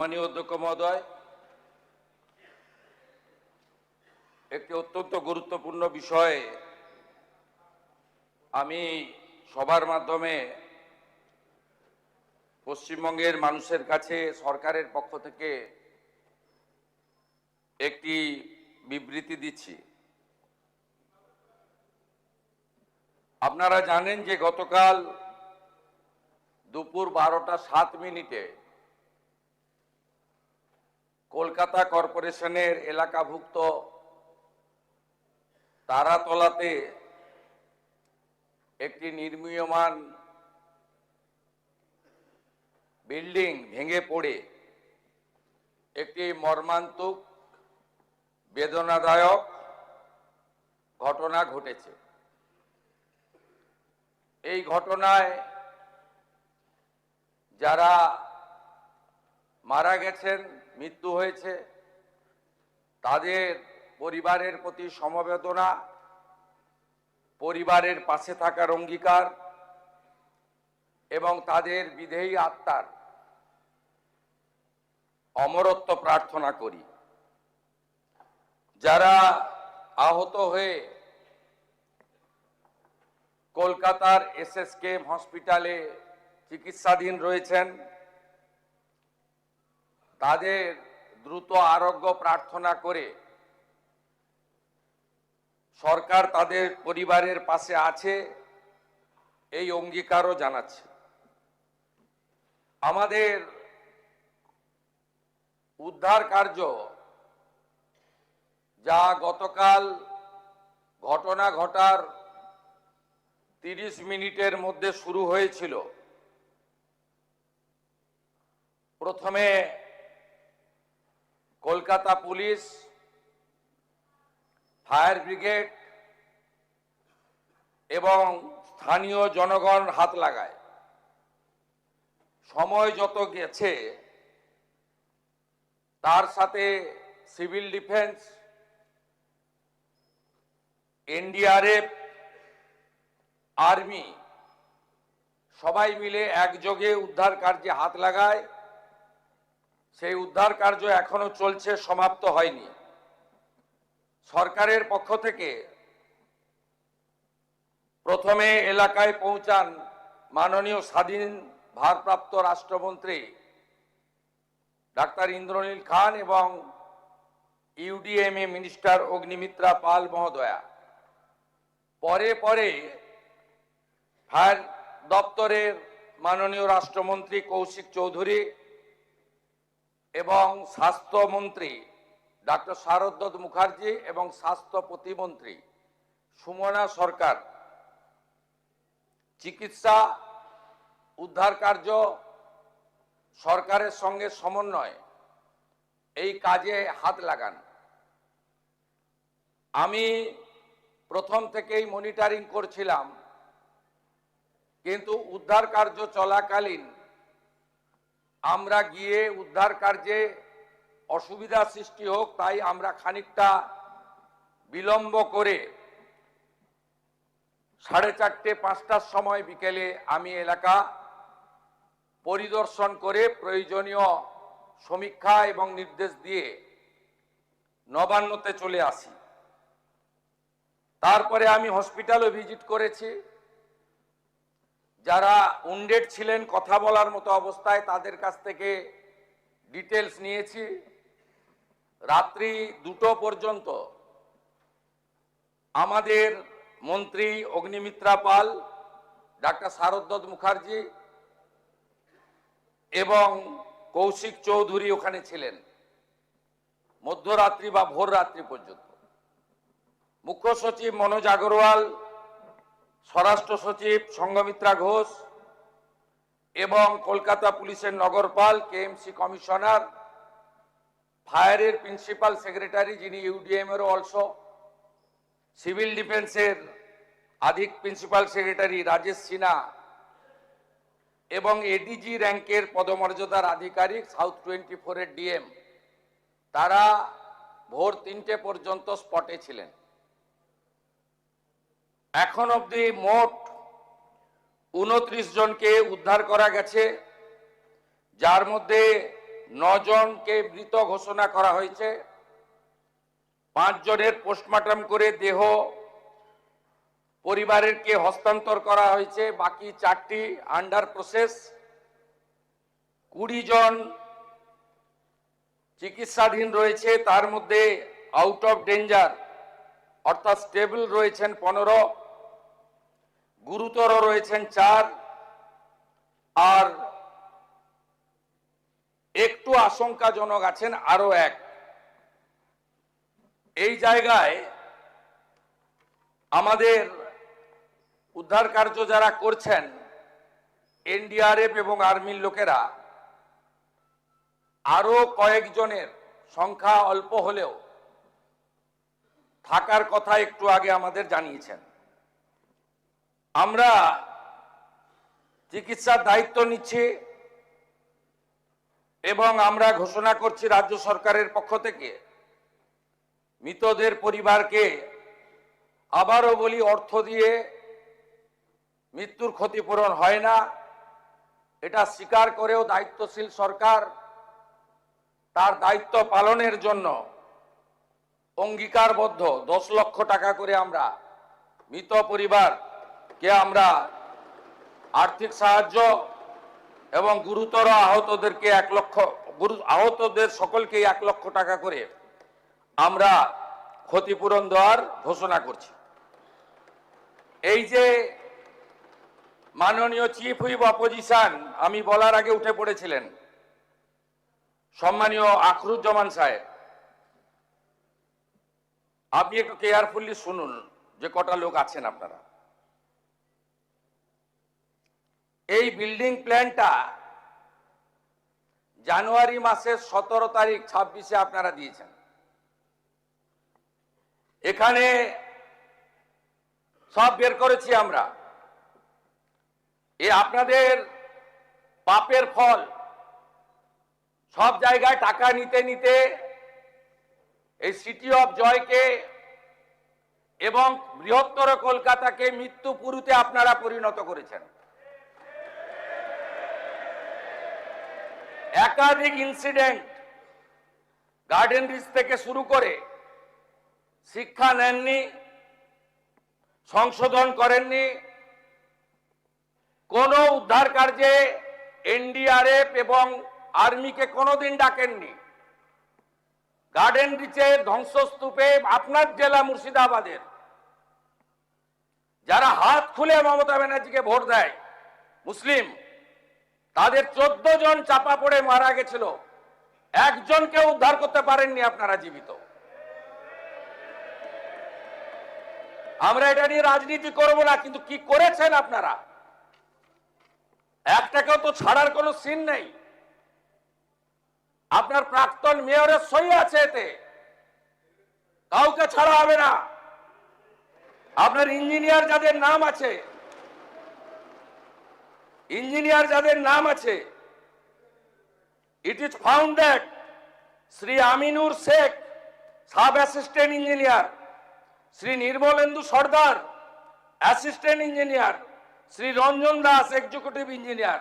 মাননীয় অধ্যক্ষ মহোদয়, একটি অত্যন্ত গুরুত্বপূর্ণ বিষয়ে আমি সবার মাধ্যমে পশ্চিমবঙ্গের মানুষের কাছে সরকারের পক্ষ থেকে একটি বিবৃতি দিচ্ছি। আপনারা জানেন যে গতকাল দুপুর 12:07 কলকাতা কর্পোরেশনের এলাকাভুক্ত তারাতলাতে একটি নির্মীয়মান বিল্ডিং ভেঙে পড়ে একটি মর্মান্তিক বেদনাদায়ক ঘটনা ঘটেছে। এই ঘটনায় যারা মারা গেছেন, মৃত্যু হয়েছে, তাদের পরিবারের প্রতি সমবেদনা, পরিবারের পাশে থাকার অঙ্গীকার এবং তাদের বিদেহী আত্মার অমরত্ব প্রার্থনা করি। যারা আহত হয়ে কলকাতার এসএসকেএম হসপিটালে চিকিৎসাধীন রয়েছেন, তাদের দ্রুত আরোগ্য প্রার্থনা করে সরকার তাদের পরিবারের পাশে আছে এই অঙ্গীকারও জানাচ্ছে। আমাদের উদ্ধার কার্য যা গতকাল ঘটনা ঘটার 30 মিনিটের মধ্যে শুরু হয়েছিল, প্রথমে কলকাতা পুলিশ, ফায়ার ব্রিগেড এবং স্থানীয় জনগণ হাত লাগায়। সময় যত গেছে তার সাথে সিভিল ডিফেন্স, এনডিআরএফ, আর্মি সবাই মিলে একযোগে উদ্ধার কার্যে হাত লাগায়। সেই উদ্ধার কার্য এখনো চলছে, সমাপ্ত হয়নি। সরকারের পক্ষ থেকে প্রথমে এলাকায় পৌঁছান মাননীয় স্বাধীন ভারপ্রাপ্ত রাষ্ট্রমন্ত্রী ডাক্তার ইন্দ্রনীল খান এবং ইউডিএমএ মিনিস্টার অগ্নিমিত্রা পাল মহোদয়া। পরে পরে ফায়ার দপ্তরের মাননীয় রাষ্ট্রমন্ত্রী কৌশিক চৌধুরী এবং স্বাস্থ্যমন্ত্রী ডক্টর শারদ মুখার্জি এবং স্বাস্থ্য প্রতিমন্ত্রী সুমনা সরকার চিকিৎসা উদ্ধার কার্য সরকারের সঙ্গে সমন্বয় এই কাজে হাত লাগান। আমি প্রথম থেকেই মনিটরিং করছিলাম, কিন্তু উদ্ধার কার্য চলাকালীন আমরা গিয়ে উদ্ধার কার্যে অসুবিধা সৃষ্টি হোক তাই আমরা খানিকটা বিলম্ব করে 4:30-5টার সময় বিকেলে আমি এলাকা পরিদর্শন করে প্রয়োজনীয় সমীক্ষা এবং নির্দেশ দিয়ে নবান্নতে চলে আসি। তারপরে আমি হসপিটালও ভিজিট করেছি। যারা উন্ডেড ছিলেন, কথা বলার মতো অবস্থায়, তাদের কাছ থেকে ডিটেলস নিয়েছি। রাত্রি 2টো পর্যন্ত আমাদের মন্ত্রী অগ্নিমিত্রা পাল, ডাক্তার শারদ মুখার্জি এবং কৌশিক চৌধুরী ওখানে ছিলেন, মধ্যরাত্রি বা ভোর রাত্রি পর্যন্ত। মুখ্য সচিব মনোজ আগরওয়াল, স্বরাষ্ট্র সচিব সংঘমিত্রা ঘোষ এবং কলকাতা পুলিশের নগরপাল, কেএমসি কমিশনার, ফায়ারের প্রিন্সিপাল সেক্রেটারি যিনি ইউডিএম-এরও অলসো, সিভিল ডিফেন্সের আধিক প্রিন্সিপাল সেক্রেটারি রাজেশ সিনহা এবং এডিজি র্যাঙ্কের পদমর্যাদার আধিকারিক সাউথ 24-এর ডিএম, তারা ভোর 3টে পর্যন্ত স্পটে ছিলেন। এখন অবধি মোট 29 জনকে উদ্ধার করা গেছে, যার মধ্যে 9 জনকে মৃত ঘোষণা করা হয়েছে। 5 জনের পোস্টমর্টম করে দেহ পরিবারকে হস্তান্তর করা হয়েছে, বাকি 4টি আন্ডার প্রসেস। 20 জন চিকিৎসাধীন রয়েছে, তার মধ্যে আউট অফ ডেঞ্জার অর্থাৎ স্টেবল রয়েছেন 15, গুরুতর রয়েছেন 4, আর একটু আশঙ্কাজনক আছেন আরো 1। এই জায়গায় আমাদের উদ্ধার কার্য যারা করছেন এনডিআরএফ এবং আর্মির লোকেরা আরো কয়েকজনের সংখ্যা অল্প হলেও থাকার কথা একটু আগে আমাদের জানিয়েছেন। আমরা চিকিৎসার দায়িত্ব নিচ্ছি এবং আমরা ঘোষণা করছি রাজ্য সরকারের পক্ষ থেকে মৃতদের পরিবারকে, আবারও বলি, অর্থ দিয়ে মৃত্যুর ক্ষতিপূরণ হয় না, এটা স্বীকার করেও দায়িত্বশীল সরকার তার দায়িত্ব পালনের জন্য অঙ্গীকারবদ্ধ। 10 লক্ষ টাকা করে আমরা মৃত পরিবারকে আমরা আর্থিক সাহায্য এবং গুরুতর আহতদেরকে 1 লক্ষ, আহতদের সকলকে 1 লক্ষ টাকা করে আমরা ক্ষতিপূরণ দেওয়ার ঘোষণা করছি। এই যে মাননীয় চিফ হুইপ অপোজিশন আমি বলার আগে উঠে পড়েছিলেন, সম্মানীয় আখরুজ্জামান সাহেব, আপনি একটু কেয়ারফুলি শুনুন যে কটা লোক আছেন আপনারা। এই বিল্ডিং প্ল্যানটা জানুয়ারি মাসের 17 তারিখ 26-এ আপনারা দিয়েছেন। এখানে সব বের করেছি আমরা। এ আপনাদের পাপের ফল। সব জায়গায় টাকা নিতে নিতে এই সিটি অফ জয়কে এবং বৃহত্তর কলকাতাকে মৃত্যুপুরীতে আপনারা পরিণত করেছেন। একাধিক ইনসিডেন্ট, গার্ডেন রিচ থেকে শুরু করে শিক্ষা নেননি, সংশোধন করেননি, কোন উদ্ধার কার্যে এনডিআরএফ এবং আর্মিকে কোনোদিন ডাকেননি। গার্ডেন রিচে ধ্বংসস্তূপে আপনার জেলা মুর্শিদাবাদের যারা হাত খুলে মমতা ব্যানার্জিকে ভোট দেয় মুসলিম, তাদের 14 জন চাপা পড়ে মারা গেছিল, একজনকে উদ্ধার করতে পারেননি আপনারা জীবিত। আমরা এটা নিয়ে রাজনীতি করব না, কিন্তু কি করেছেন আপনারা, একটাকেও তো ছাড়ার কোনো সিন নেই। আপনার প্রাক্তন মেয়রের সই আছে এতে, কাউকে ছাড়া হবে না। আপনার ইঞ্জিনিয়ার যাদের নাম আছে, it is found that Sri Aminur Sheikh, sub assistant engineer, Sri Nirmalendu Sardar, assistant engineer, Sri Ranjan Das, executive engineer,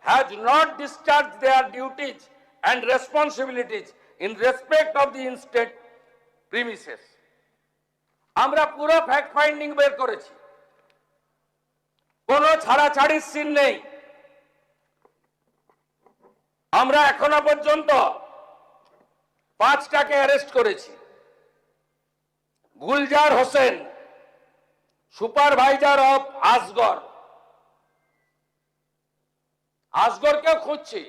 has not discharged their duties and responsibilities in respect of the instead premises. আমরা পুরো fact finding বের করেছি, কোনো ছাড়াছাড়ির scene নেই। আমরা এখনো পর্যন্ত 5টাকে arrest করেছি। গুলজার হোসেন, সুপারভাইজার অফ আসগর, আসগরকেও খুঁজছি।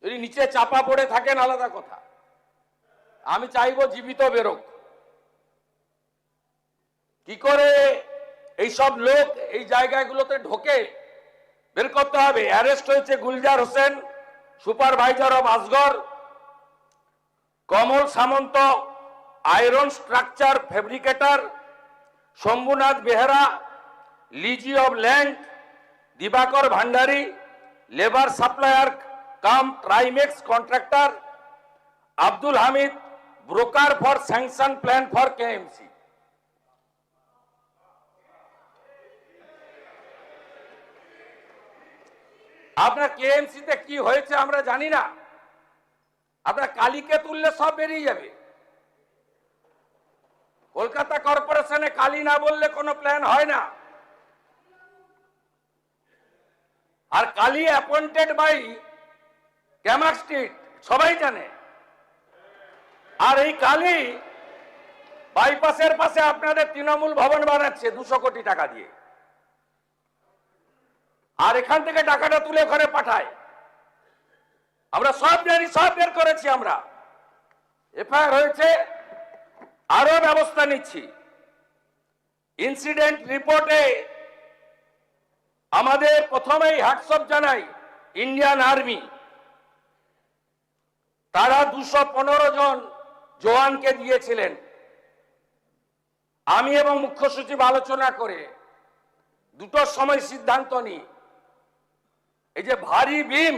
যদি নিচে চাপা পড়ে থাকেন আলাদা কথা, আমি চাইবো জীবিত বেরোক। কি করে এইসব লোক এই জায়গাগুলোতে ঢোকে বের করতে হবে। অ্যারেস্ট হয়েছে Gulzar Hossain, supervisor of Asgar, Kamal Samanta, iron structure fabricator, Shambhunath Behera, lessee of land, Dibakar Bhandari, labour supplier cum Trimex contractor, Abdul Hamid, broker for sanction plan for KMC. আপনার কেএমসিতে কি হয়েছে আমরা জানি না, আপনার কালীকে তুললে সব বেরিয়ে যাবে। কলকাতা কর্পোরেশনে কালী না বললে কোনো প্ল্যান হয় না। আর Kali appointed by Camac street, সবাই জানে। আর এই কালী বাইপাসের পাশে আপনাদের তৃণমূল ভবন বানাচ্ছে 200 কোটি টাকা দিয়ে, আর এখান থেকে টাকাটা তুলে ঘরে পাঠায়। আমরা সব জানি, সব বের করেছি, আমরা এফআইআর হয়েছে, আরো ব্যবস্থা নিচ্ছি। ইনসিডেন্ট রিপোর্টে আমাদের প্রথমেই হ্যাটসঅপ জানাই ইন্ডিয়ান আর্মি, তারা 215 জন জওয়ানকে দিয়েছিলেন। আমি এবং মুখ্য সচিব আলোচনা করে দুটোর সময় সিদ্ধান্ত নিই, এই যে ভারী বিম,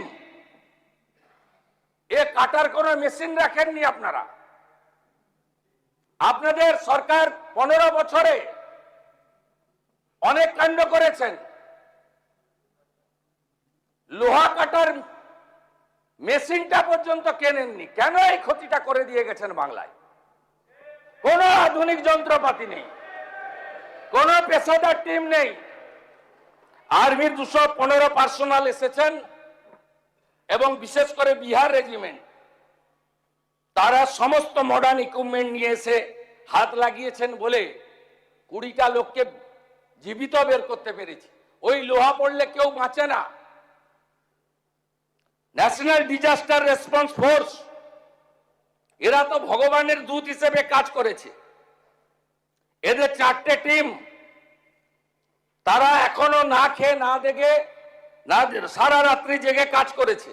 এ কাটার কোনো মেশিন রাখেননি আপনারা। আপনাদের সরকার 15 বছরে অনেক কাণ্ড করেছেন, লোহা কাটার মেশিনটা পর্যন্ত কেনেননি। কেন এই ক্ষতিটা করে দিয়ে গেছেন বাংলায়? কোনো আধুনিক যন্ত্রপাতি নেই, কোনো পেশাদার টিম নেই। আর্মির 215 পার্সোনাল এসেছেন এবং বিশেষ করে বিহার রেজিমেন্ট, তারা সমস্ত মডার্ন ইকুইপমেন্ট নিয়ে এসে হাত লাগিয়েছেন বলে 20টা লোককে জীবিত বের করতে পেরেছি। ওই লোহা পড়লে কেউ বাঁচে না। ন্যাশনাল ডিজাস্টার রেসপন্স ফোর্স, এরা তো ভগবানের দূত হিসেবে কাজ করেছে। এদের 4টে টিম, তারা এখনো না খেয়ে না দেখে না সারা রাত্রি জেগে কাজ করেছে।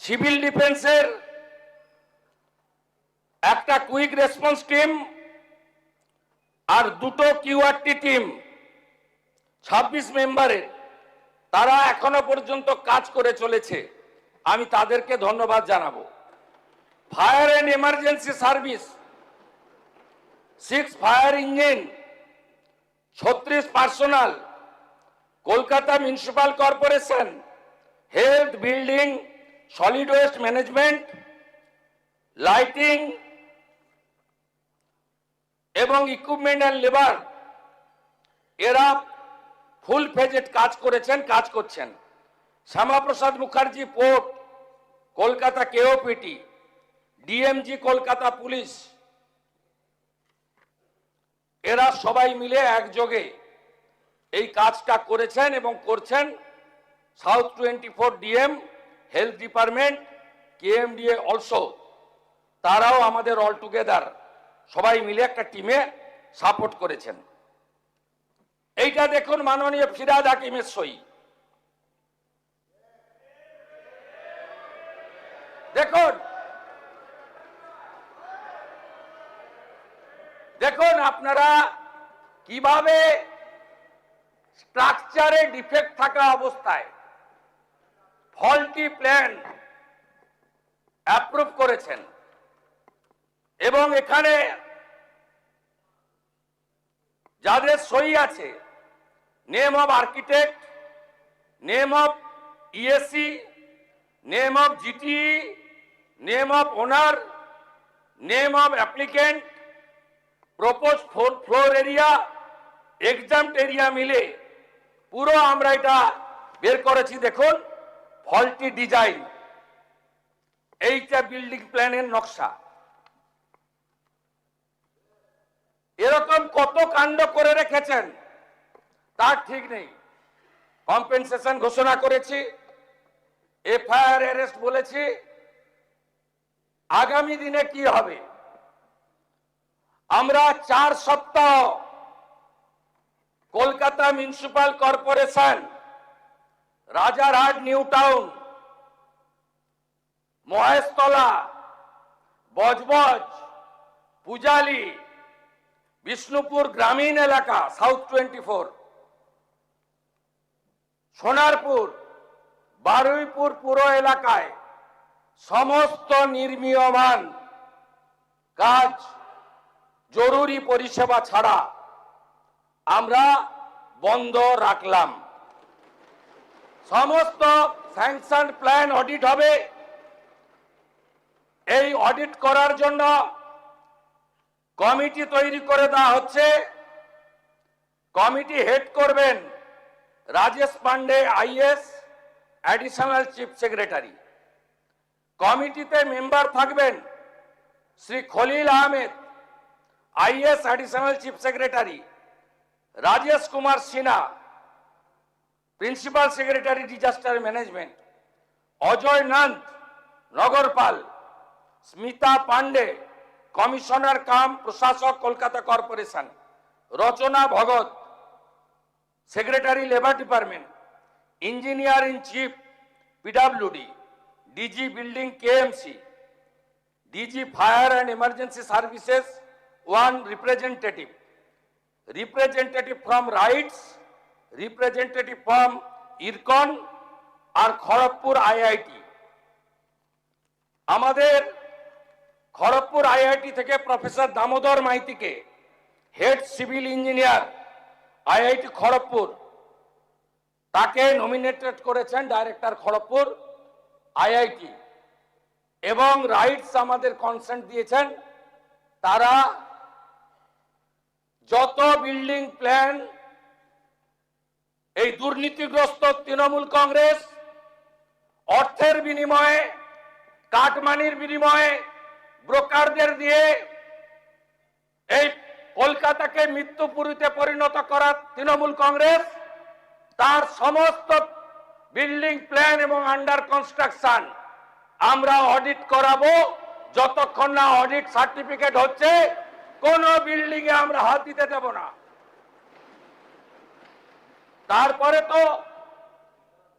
সিভিল ডিফেন্সের একটা কুইক রেসপন্স টিম আর 2টো কিউআরটি টিম 26 মেম্বারের, তারা এখনো পর্যন্ত কাজ করে চলেছে। আমি তাদেরকে ধন্যবাদ জানাবো। Fire and emergency service, 6 fire engine, 36 personnel, Kolkata municipal corporation, health, building, solid waste management, lighting এবং ইকুইপমেন্ট অ্যান্ড লেবার, এরা ফুল ফেজেড কাজ করেছেন, কাজ করছেন। Shyamaprasad Mukherjee port, Kolkata KoPT, DMG Kolkata police, এরা সবাই মিলে একযোগে এই কাজটা করেছেন এবং করছেন। South 24 DM, health department, KMDA also, তারাও আমাদের অল টুগেদার সবাই মিলে একটা টিমে সাপোর্ট করেছেন। এইটা দেখুন মাননীয় ফিরহাদ হাকিমের সই। দেখুন, দেখুন আপনারা কিভাবে স্ট্রাকচারে ডিফেক্ট থাকা অবস্থায় ফল্টি প্ল্যান অ্যাপ্রুভ করেছেন। এবং এখানে যাদের সই আছে, name of architect, name of ESC, name of GTE, name of owner, name of applicant, propose floor area, exempt area মিলে পুরো আমরা এটা বের করেছি। দেখুন, ফল্টি ডিজাইন, এইটা বিল্ডিং প্ল্যানের নকশা। এরকম কত কাণ্ড করে রেখেছেন তার ঠিক নেই। কম্পেনসেশন ঘোষণা করেছি, এফআইআর অ্যারেস্ট বলেছি। আগামী দিনে কি হবে? আমরা 4 সপ্তাহ Kolkata municipal corporation, Rajarhat new town, Maheshtala, Budge Budge, Pujali, Bishnupur গ্রামীণ এলাকা, সাউথ 24, সোনারপুর, বারুইপুর পুরো এলাকায় সমস্ত নির্মীয়মান কাজ, জরুরি পরিষেবা ছাড়া আমরা বন্ধ রাখলাম। সমস্ত স্যাংশন প্ল্যান অডিট হবে, অডিট করার জন্য কমিটি তৈরি করে দেওয়া হচ্ছে। কমিটি হেড করবেন Rajesh Pandey IAS, additional chief secretary. কমিটিতে মেম্বার থাকবেন Shri Khalil Ahmed IAS, additional chief secretary, Rajesh Kumar Sinha, principal secretary disaster management, Ajay Nanda নগরপাল, স্মিতা পান্ডে কমিশনার কাম প্রশাসক Kolkata corporation, Rachna Bhagat secretary labour department, engineer in chief PWD, DG building KMC, DG fire and emergency services one representative, representative from RITES, representative from IRCON আর Kharagpur IIT. আমাদের Kharagpur IIT থেকে professor Damodar মাইতিকে head civil engineer IIT Kharagpur, তাকে nominated করেছেন director Kharagpur IIT. এবং RITES আমাদের consent দিয়েছেন, তারা যত বিল্ডিং প্ল্যান এই দুর্নীতিগ্রস্ত তৃণমূল কংগ্রেস অর্থের বিনিময়ে, কাটমানির বিনিময়ে, ব্রোকারদের দিয়ে এই কলকাতাকে মৃত্যুপুরীতে পরিণত করা তৃণমূল কংগ্রেস, তার সমস্ত বিল্ডিং প্ল্যান এবং আন্ডার কনস্ট্রাকশন আমরা অডিট করাবো। যতক্ষণ না অডিট সার্টিফিকেট হচ্ছে কোন বিল্ডিং এ আমরা হাত দিতে দেব না। তারপরে তো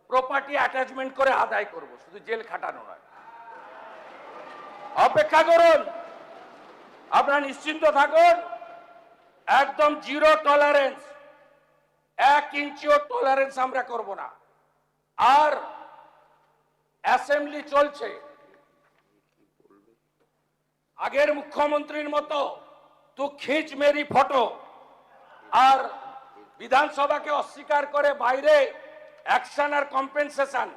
প্রপার্টি অ্যাটাচমেন্ট করে আদায় করব, শুধু জেল খাটানো নয়। অপেক্ষা করুন, আপনারা নিশ্চিন্ত থাকুন, একদম জিরো টলারেন্স, 1 ইঞ্চিও টলারেন্স আমরা করব না। আর অ্যাসেম্বলি চলছে, আগের মুখ্যমন্ত্রীর মতো তু খিঁচ মেরি ফটো আর বিধানসভাকে অস্বীকার করে বাইরে অ্যাকশন আর কম্পেনসেশন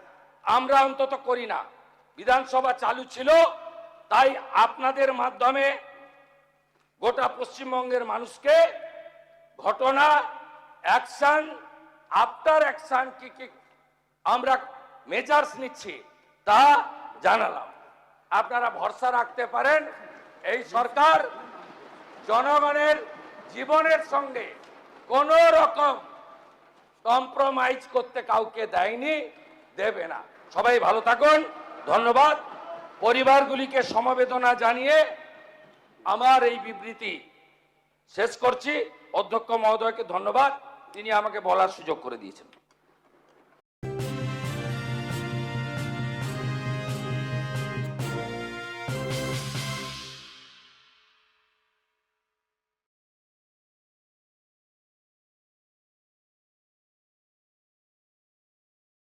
আমরা অন্তত করি না। বিধানসভা চালু ছিল, তাই আপনাদের মাধ্যমে গোটা পশ্চিমবঙ্গের মানুষকে ঘটনা, অ্যাকশন, আফটার অ্যাকশন কি কি আমরা মেজার্স নিচ্ছি তা জানালাম। আপনারা ভরসা রাখতে পারেন, এই সরকার জনগণের জীবনের সঙ্গে কোন রকম কম্প্রোমাইজ করতে কাউকে দেয়নি, দেবে না। সবাই ভালো থাকুন, ধন্যবাদ। পরিবারগুলিকে সমবেদনা জানিয়ে আমার এই বিবৃতি শেষ করছি। অধ্যক্ষ মহোদয়কে ধন্যবাদ, তিনি আমাকে বলার সুযোগ করে দিয়েছেন।